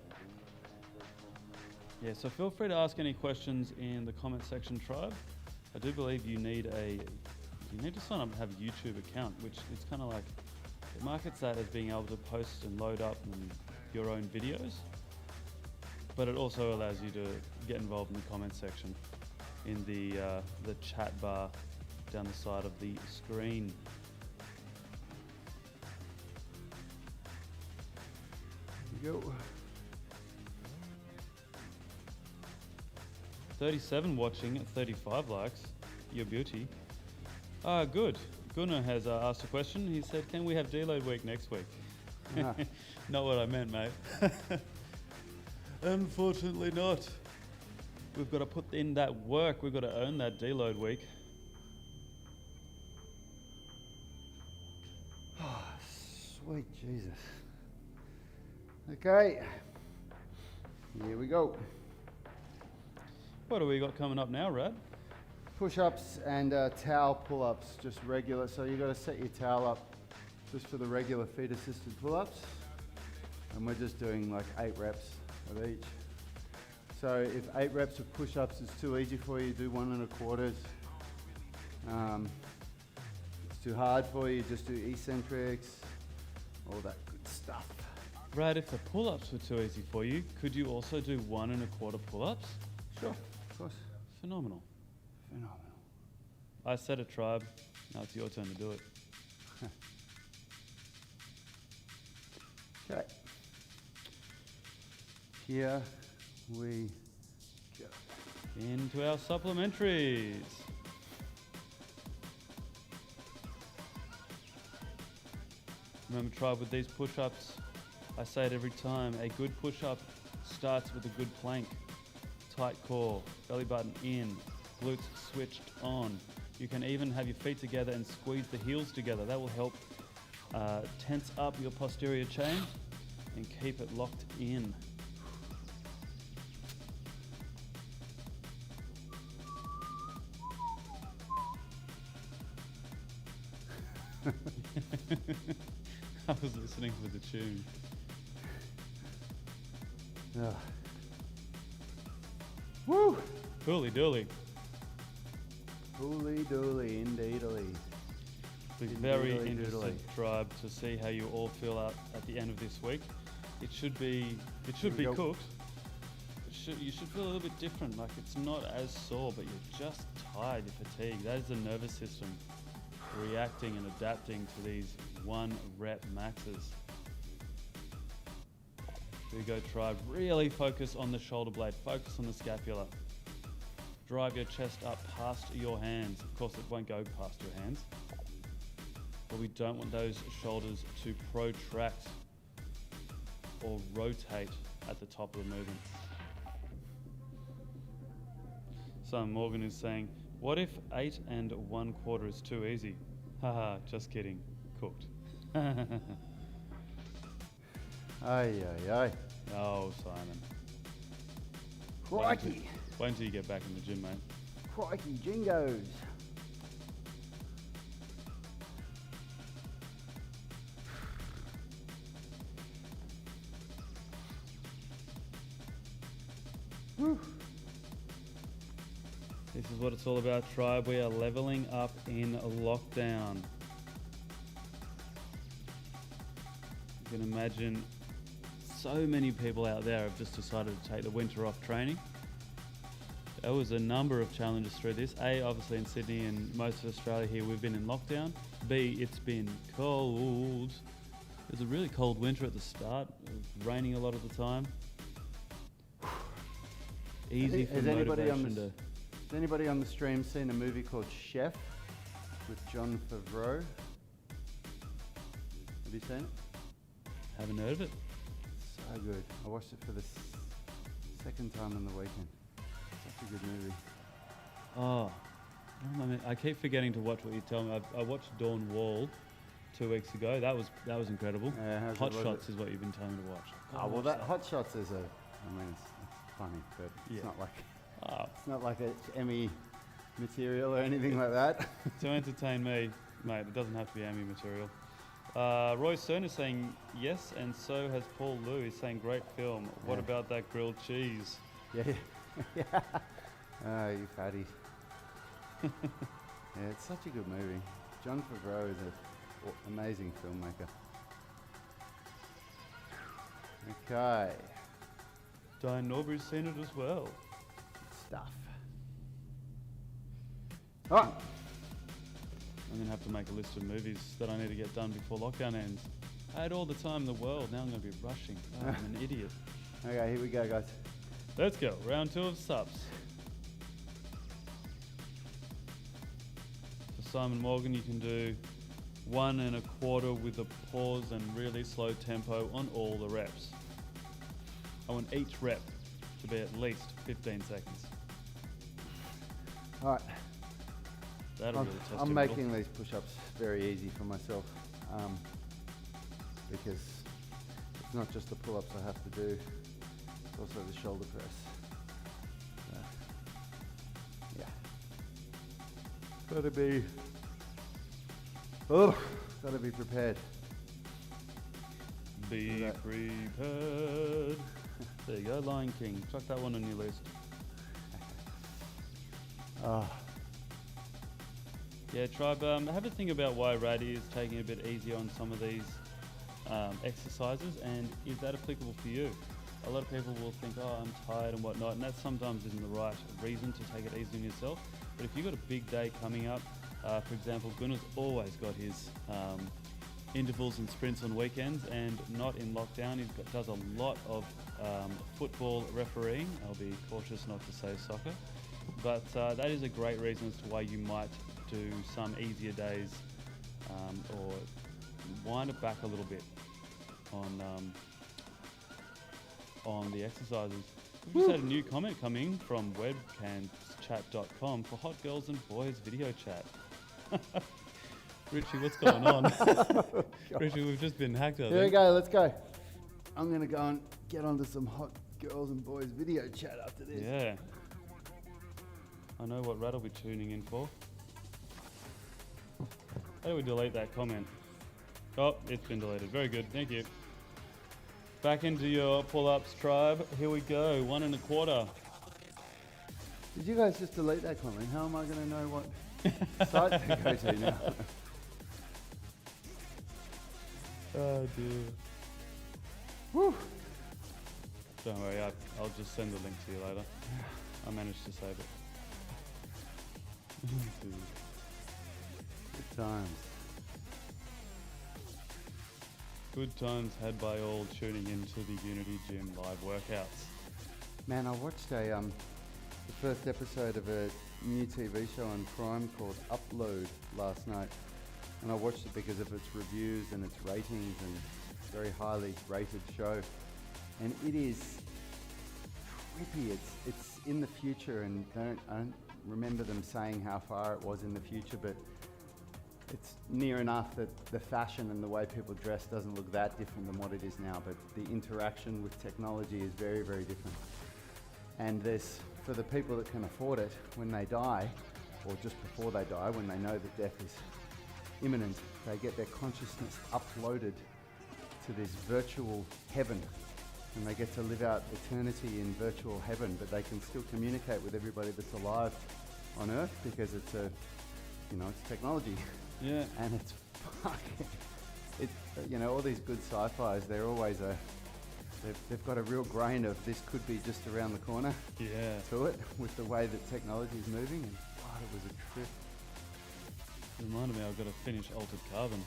Yeah, so feel free to ask any questions in the comment section, tribe. I do believe you need to sign up and have a YouTube account, which is kind of like, it markets that as being able to post and load up your own videos, but it also allows you to get involved in the comment section in the chat bar down the side of the screen. Here we go. 37 watching, 35 likes. Your beauty. Good. Gunnar has asked a question. He said, can we have deload week next week? Not what I meant, mate. Unfortunately not. We've got to put in that work. We've got to earn that deload week. Sweet Jesus. Okay. Here we go. What do we got coming up now, Rad? Push-ups and towel pull-ups, just regular. So you got to set your towel up just for the regular feet-assisted pull-ups. And we're just doing like 8 reps of each. So if 8 reps of push-ups is too easy for you, do 1 1/4. It's too hard for you, just do eccentrics, all that good stuff. Rad, if the pull-ups were too easy for you, could you also do 1 1/4 pull-ups? Sure, of course. Phenomenal. Phenomenal. I set a tribe. Now it's your turn to do it. Okay. Here we go. Into our supplementaries. Remember, tribe, with these push-ups, I say it every time, a good push-up starts with a good plank. Tight core, belly button in, glutes switched on. You can even have your feet together and squeeze the heels together. That will help tense up your posterior chain and keep it locked in. I was listening for the tune. Ugh. Woo! Dooly dooly. Dooly dooly, indeedly. Be very interested, tribe, to see how you all feel out at the end of this week. It should be cooked. You should feel a little bit different. Like, it's not as sore, but you're just tired, you're fatigued. That is the nervous system reacting and adapting to these 1 rep maxes. Here we go, tribe. Really focus on the shoulder blade. Focus on the scapula. Drive your chest up past your hands. Of course, it won't go past your hands. But we don't want those shoulders to protract or rotate at the top of the movement. So Morgan is saying, what if 8 1/4 is too easy? Haha, just kidding. Cooked. Ay, ay, ay. Oh, Simon. Crikey. Wait until you get back in the gym, mate. Crikey, jingos. Whew. This is what it's all about, tribe. We are leveling up in lockdown. You can imagine so many people out there have just decided to take the winter off training. There was a number of challenges through this. A, obviously in Sydney and most of Australia here, we've been in lockdown. B, it's been cold. It was a really cold winter at the start. It was raining a lot of the time. Easy for motivation to... Has anybody on the stream seen a movie called Chef with Jon Favreau? Have you seen it? Haven't heard of it. So good. I watched it for the second time in the weekend. Such a good movie. Oh, I keep forgetting to watch what you tell me. I watched Dawn Wall 2 weeks ago. That was incredible. Yeah, Hot Shots is what you've been telling me to watch. Oh, well, that Hot Shots is it's funny, but it's not like... It's not like it's Emmy material or anything like that. To entertain me, mate, it doesn't have to be Emmy material. Roy Cern is saying yes, and so has Paul Liu. He's saying great film. What about that grilled cheese? Yeah. Oh, you fatties. Yeah, it's such a good movie. Jon Favreau is an amazing filmmaker. Okay. Diane Norbury's seen it as well. Stuff. All right. I'm going to have to make a list of movies that I need to get done before lockdown ends. I had all the time in the world. Now I'm going to be rushing. Oh, I'm an idiot. Okay, here we go, guys. Let's go. Round 2 of subs. For Simon Morgan, you can do 1 1/4 with a pause and really slow tempo on all the reps. I want each rep to be at least 15 seconds. All right. That'll really test I'm your making middle. these push-ups very easy for myself. because it's not just the pull-ups I have to do, it's also the shoulder press. So, yeah. Gotta be prepared. Be prepared. There you go, Lion King. Chuck that one on your list. Yeah, Tribe, have a think about why Raddy is taking a bit easier on some of these exercises, and is that applicable for you? A lot of people will think, oh, I'm tired and whatnot, and that sometimes isn't the right reason to take it easy on yourself. But if you've got a big day coming up, for example, Gunnar's always got his intervals and sprints on weekends, and not in lockdown. He does a lot of football refereeing. I'll be cautious not to say soccer. But that is a great reason as to why you might do some easier days or wind it back a little bit on the exercises. We just had a new comment coming from webcamchat.com for hot girls and boys video chat. Richie, what's going on? Richie, we've just been hacked. Here we go, let's go. I'm going to go and get onto some hot girls and boys video chat after this. Yeah. I know what Rad will be tuning in for. How do we delete that comment? Oh, it's been deleted. Very good, thank you. Back into your pull-ups, Tribe. Here we go, 1 1/4. Did you guys just delete that comment? How am I going to know what site to go to now? Oh dear. Woo. Don't worry, I'll just send the link to you later. I managed to save it. Good times. Good times had by all tuning into the Unity Gym live workouts. Man, I watched the first episode of a new TV show on Prime called Upload last night. And I watched it because of its reviews and its ratings, and very highly rated show. And it is trippy. It's in the future, and I don't remember them saying how far it was in the future, but it's near enough that the fashion and the way people dress doesn't look that different than what it is now, but the interaction with technology is very, very different. And there's, for the people that can afford it, when they die, or just before they die, when they know that death is imminent, they get their consciousness uploaded to this virtual heaven, and they get to live out eternity in virtual heaven, but they can still communicate with everybody that's alive on Earth because it's it's technology. Yeah. And it's fucking, all these good sci-fis, they're always they've got a real grain of this could be just around the corner. Yeah. To it, with the way that technology is moving, and God, it was a trip. It reminded me I've got to finish Altered Carbon.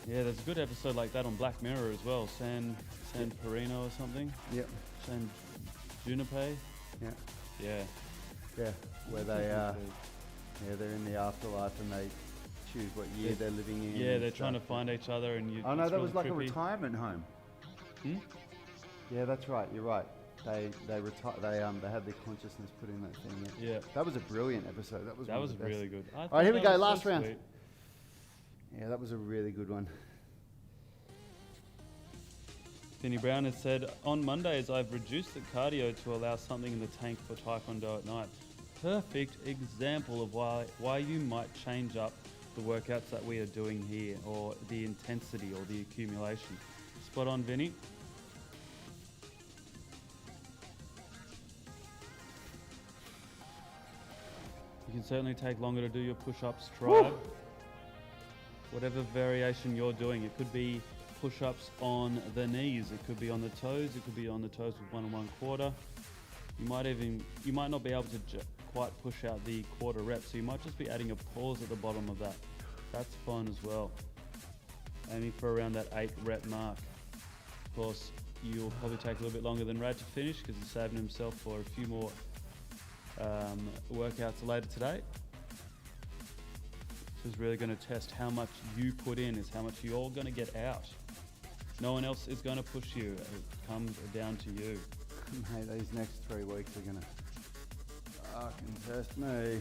Yeah, there's a good episode like that on Black Mirror as well. San Perino or something. Yep. San Junipero. Yeah. Yeah. Yeah. Where they're in the afterlife and they choose what year they're living in. Yeah, they're trying to find each other, and you. Oh no, that really was like trippy. a retirement home. Yeah, that's right. You're right. They had their consciousness put in that thing. Yeah. That was a brilliant episode. That was really good. All right, here we go. was Last so round. sweet. Yeah, that was a really good one. Finny Brown has said, on Mondays I've reduced the cardio to allow something in the tank for Taekwondo at night. Perfect example of why you might change up the workouts that we are doing here, or the intensity or the accumulation. Spot on, Vinny. You can certainly take longer to do your push-ups, Tribe. Whatever variation you're doing. It could be push-ups on the knees, it could be on the toes, it could be on the toes with 1 1/4. You might not be able to quite push out the quarter rep, so you might just be adding a pause at the bottom of that. That's fun as well. Aiming for around that 8 rep mark. Of course, you'll probably take a little bit longer than Rad to finish because he's saving himself for a few more workouts later today. This is really going to test how much you put in, is how much you're going to get out. No one else is going to push you. It comes down to you. Mate, these next 3 weeks are going to fucking test me.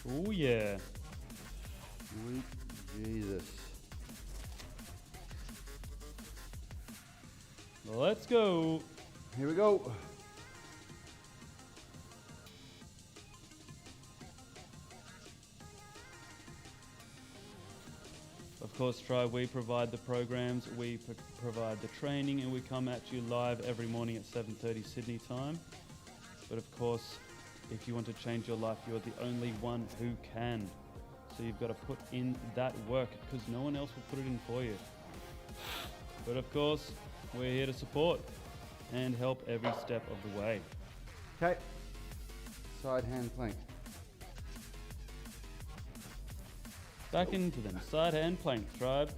Oh yeah. Sweet Jesus. Let's go. Here we go. Of course, Tribe, we provide the programs, we provide the training, and we come at you live every morning at 7:30 Sydney time. But of course, if you want to change your life, you're the only one who can. So you've got to put in that work because no one else will put it in for you. But of course, we're here to support and help every step of the way. Okay. Side hand plank. Back into them. Side hand plank, Tribe.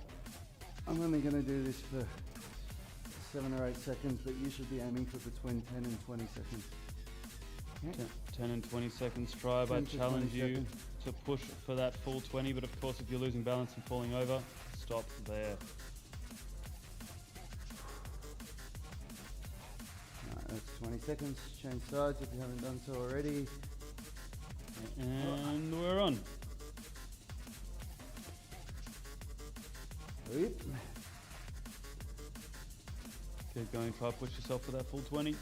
I'm only going to do this for 7 or 8 seconds, but you should be aiming for between 10 and 20 seconds. Okay. 10 and 20 seconds, Tribe. I 10 to challenge 20 you seconds. to push for that full 20, but of course, if you're losing balance and falling over, stop there. Alright, that's 20 seconds. Change sides if you haven't done so already. And we're on. Yep. Keep going, try to push yourself for that full 20.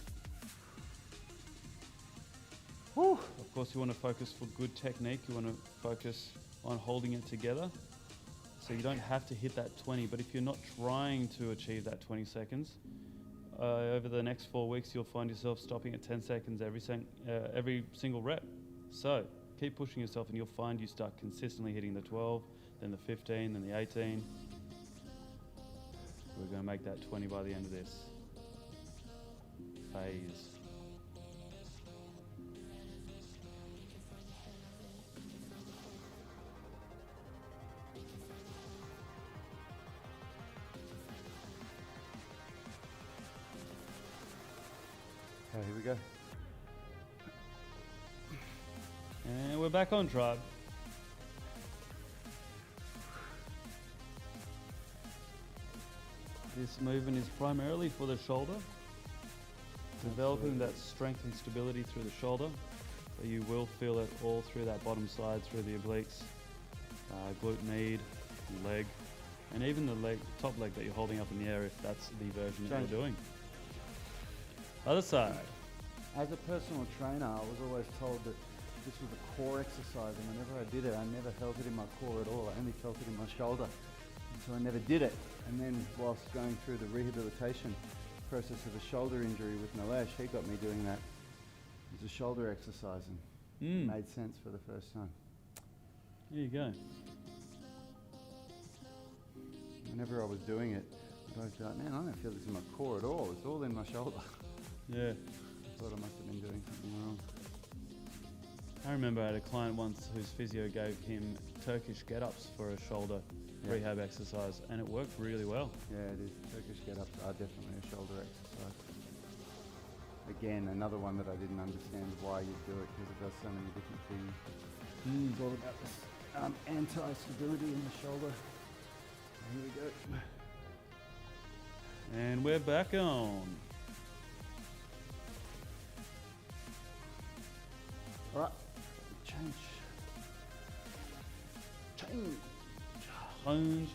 Whew. Of course, you want to focus for good technique. You want to focus on holding it together. So you don't have to hit that 20, but if you're not trying to achieve that 20 seconds, over the next 4 weeks, you'll find yourself stopping at 10 seconds every single rep. So keep pushing yourself and you'll find you start consistently hitting the 12, then the 15, then the 18. We're going to make that 20 by the end of this phase. Okay, here we go. And we're back on, Tribe. This movement is primarily for the shoulder, developing that strength and stability through the shoulder, but you will feel it all through that bottom side, through the obliques, glute med, leg, and even the top leg that you're holding up in the air if that's the version that you're doing. Other side. As a personal trainer, I was always told that this was a core exercise, and whenever I did it, I never felt it in my core at all. I only felt it in my shoulder, and so I never did it. And then whilst going through the rehabilitation process of a shoulder injury with Nilesh, he got me doing that as a shoulder exercise, and it made sense for the first time. There you go. Whenever I was doing it, I'd always be like, man, I don't feel this in my core at all. It's all in my shoulder. Yeah. I thought I must have been doing something wrong. I remember I had a client once whose physio gave him Turkish get-ups for a shoulder rehab exercise, and it worked really well. Yeah, it is. Turkish get-ups are definitely a shoulder exercise. Again, another one that I didn't understand why you do it, because it does so many different things. It's all about this anti-stability in the shoulder. Here we go. And we're back on. All right, change. Lunge.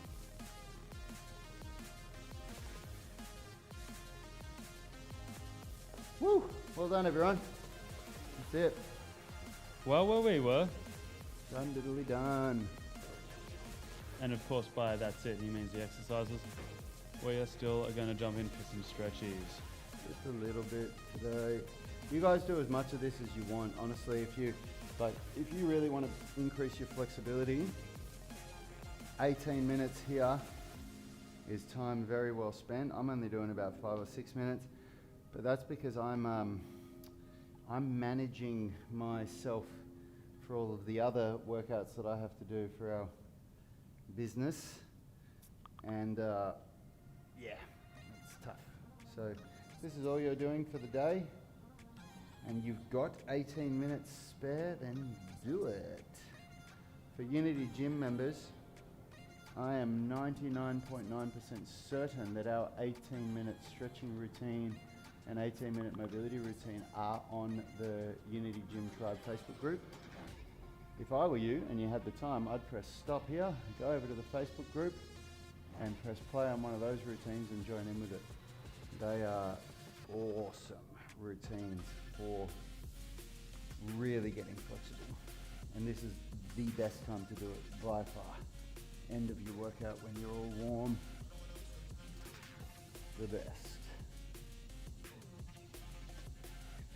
Woo! Well done, everyone. That's it. Well, where we were. Done, diddly done. And of course, by that's it, he means the exercises. We are still going to jump in for some stretches. Just a little bit today. You guys do as much of this as you want, honestly. If you really want to increase your flexibility, 18 minutes here is time very well spent. I'm only doing about 5 or 6 minutes, but that's because I'm managing myself for all of the other workouts that I have to do for our business, and yeah, it's tough. So this is all you're doing for the day, and you've got 18 minutes spare, then do it. For Unity Gym members, I am 99.9% certain that our 18-minute stretching routine and 18-minute mobility routine are on the Unity Gym Tribe Facebook group. if I were you and you had the time, I'd press stop here, go over to the Facebook group and press play on one of those routines and join in with it. They are awesome routines for really getting flexible. And this is the best time to do it by far. End of your workout when you're all warm. The best.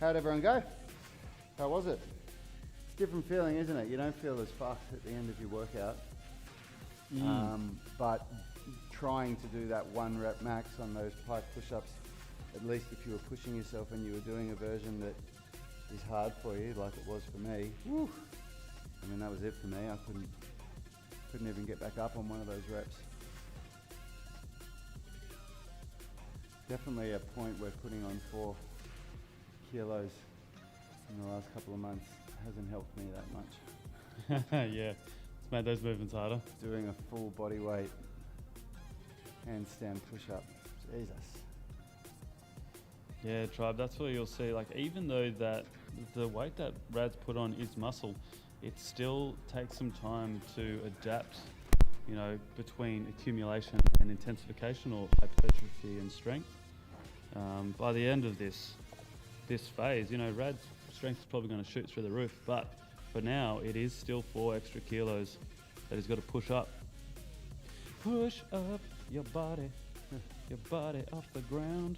How'd everyone go? How was it? It's a different feeling, isn't it? You don't feel as fucked at the end of your workout. But trying to do that 1 rep max on those pike push-ups, at least if you were pushing yourself and you were doing a version that is hard for you, like it was for me. Woo. I mean, that was it for me. I couldn't even get back up on one of those reps. Definitely a point where putting on 4 kilos in the last couple of months hasn't helped me that much. Yeah, it's made those movements harder. Doing a full body weight handstand push-up, Jesus. Yeah, Tribe, that's where you'll see, like, even though that the weight that Rad's put on is muscle, it still takes some time to adapt, you know, between accumulation and intensification, or hypertrophy and strength. By the end of this phase, you know, Rad's strength is probably going to shoot through the roof, but for now, it is still 4 extra kilos that he's got to push up. Push up your body off the ground.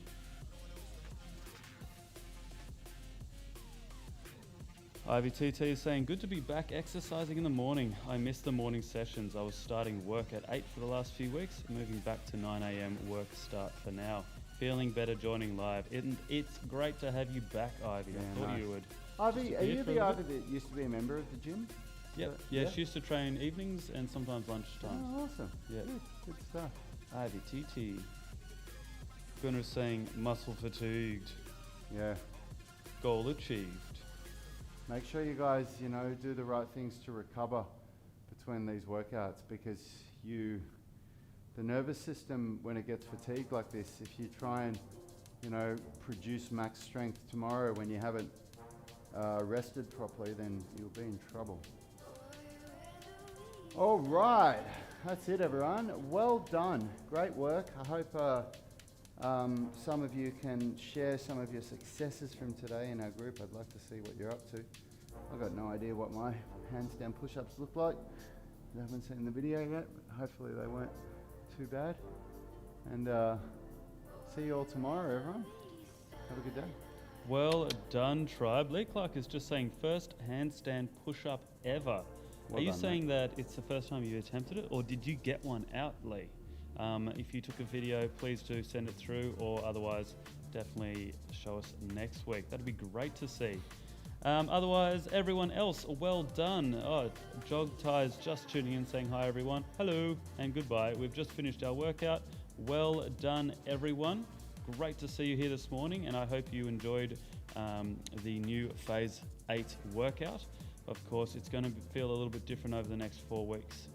Ivy TT is saying, good to be back exercising in the morning. I missed the morning sessions. I was starting work at 8 for the last few weeks, moving back to 9 a.m. work start for now. Feeling better joining live. It's great to have you back, Ivy. Yeah, I thought nice. you would. Ivy, are you the Ivy that used to be a member of the gym? Yep. Yeah, she used to train evenings and sometimes lunchtime. Oh, awesome. Yeah. Good stuff. Ivy TT. Gunnar is saying, muscle fatigued. Yeah. Goal achieved. Make sure you guys, you know, do the right things to recover between these workouts, because the nervous system, when it gets fatigued like this, if you try and, you know, produce max strength tomorrow when you haven't rested properly, then you'll be in trouble. All right, that's it, everyone. Well done. Great work. I hope some of you can share some of your successes from today in our group. I'd like to see what you're up to. I've got no idea what my handstand push-ups look like. I haven't seen the video yet, but hopefully they weren't too bad. And see you all tomorrow, everyone. Have a good day. Well done, Tribe. Lee Clark is just saying, first handstand push-up ever. Well Are you done, saying mate. that it's the first time you attempted it, or did you get one out, Lee? If you took a video, please do send it through, or otherwise definitely show us next week. That'd be great to see. Otherwise, everyone else, well done. Oh, Jog Ties just tuning in saying hi, everyone. Hello and goodbye. We've just finished our workout. Well done, everyone. Great to see you here this morning, and I hope you enjoyed the new Phase 8 workout. Of course, it's going to feel a little bit different over the next 4 weeks.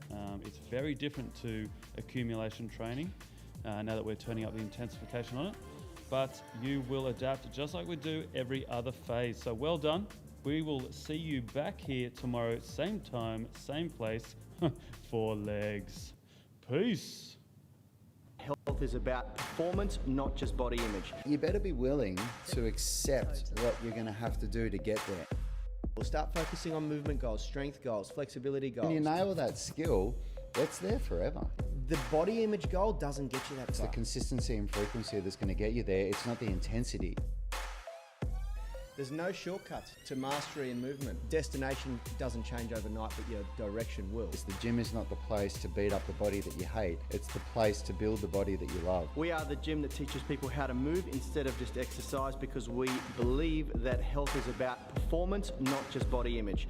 It's very different to accumulation training now that we're turning up the intensification on it. But you will adapt just like we do every other phase. So well done. We will see you back here tomorrow, same time, same place, for legs. Peace. Health is about performance, not just body image. You better be willing to accept what you're going to have to do to get there. We'll start focusing on movement goals, strength goals, flexibility goals. When you nail that skill, it's there forever. The body image goal doesn't get you that It's the far. consistency and frequency that's going to get you there. It's not the intensity. There's no shortcuts to mastery and movement. Destination doesn't change overnight, but your direction will. The gym is not the place to beat up the body that you hate. It's the place to build the body that you love. We are the gym that teaches people how to move instead of just exercise, because we believe that health is about performance, not just body image.